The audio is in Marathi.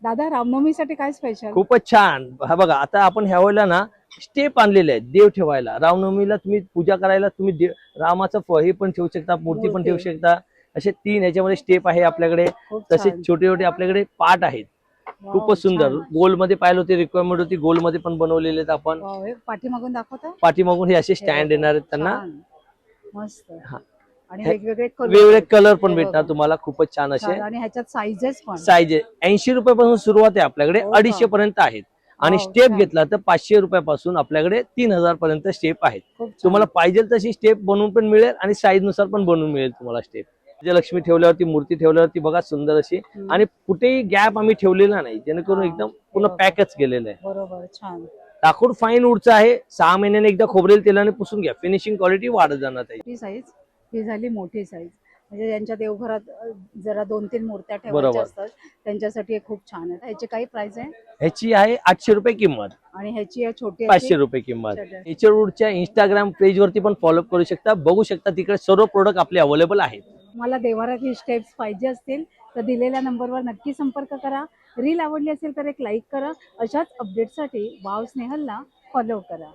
दादा रामनवमीसाठी काय स्पेशल? खूपच छान. हा बघा, आता आपण ह्या वेळेला ना स्टेप आणलेले आहेत देव ठेवायला. रामनवमीला तुम्ही पूजा करायला तुम्ही रामाचं हे पण ठेवू शकता, मूर्ती पण ठेवू शकता. असे 3 ह्याच्यामध्ये स्टेप आहे आपल्याकडे. खूप तसे छान. छोटे छोटे आपल्याकडे पार्ट आहेत. वाव, खूपच सुंदर. छान. गोल मध्ये पाहिलं होते, रिक्वायरमेंट होती गोल मध्ये पण बनवलेले आहेत आपण. वाव, हे पाठीमागून दाखवता? पाठीमागून हे असे हे स्टँड बघा, येणार आहेत त्यांना. छान. मस्त. हा, आणि हे वेगवेगळे वेगवेगळे कलर पण हे भेटणार बघा, तुम्हाला. खूपच छान असे छान. आणि ह्याच्यात साईजेस पण. साईज 80 रुपयापासून सुरुवात आहे आपल्याकडे, हो का? 250 पर्यंत आहेत. आणि वाव, स्टेप छान. घेतला तर 500 रुपयापासून आपल्याकडे 3000 पर्यंत स्टेप आहेत. खूप तुम्हाला छान. पाहिजे तशी स्टेप बनवून पण मिळेल आणि साईज नुसार पण बनवून मिळेल तुम्हाला स्टेप. लक्ष्मी ठेवल्यावरती, मूर्ती ठेवल्यावरती बघा सुंदर अशी. आणि कुठेही गॅप आम्ही ठेवलेला नाही, जेणेकरून हा, एकदम हे पूर्ण बघा. पॅकच केलेलं आहे. बरोबर, छान. लाकूड फाईन वूडचं आहे. 6 महिन्याने एकदा खोबरेल तेलाने पुसून घ्या, फिनिशिंग क्वालिटी वाढत जाणार आहे. मोठी साईज, ही झाली मोठी साईज. म्हणजे ज्यांच्या देवघरात जरा 2-3 मूर्त्या ठेवायच्या बरोबर. असतात त्यांच्यासाठी हे खूप छान आहे. ह्याची काय प्राइस आहे? ह्याची आहे 800 रुपये किंमत. आणि ह्याची आहे छोटी 500 रुपये किंमत. नेचर वूडच्या इंस्टाग्राम पेज वरती पण फॉलो करू शकता, बघू शकता. तिकडे सर्व प्रोडक्ट आपले अवेलेबल आहेत. मला देवारात ही स्टेप्स पाहिजे असतील तर दिलेल्या नंबरवर नक्की संपर्क करा. रील आवडली असेल तर एक लाईक करा. अशाच अपडेटसाठी वाव स्नेहलला फॉलो करा.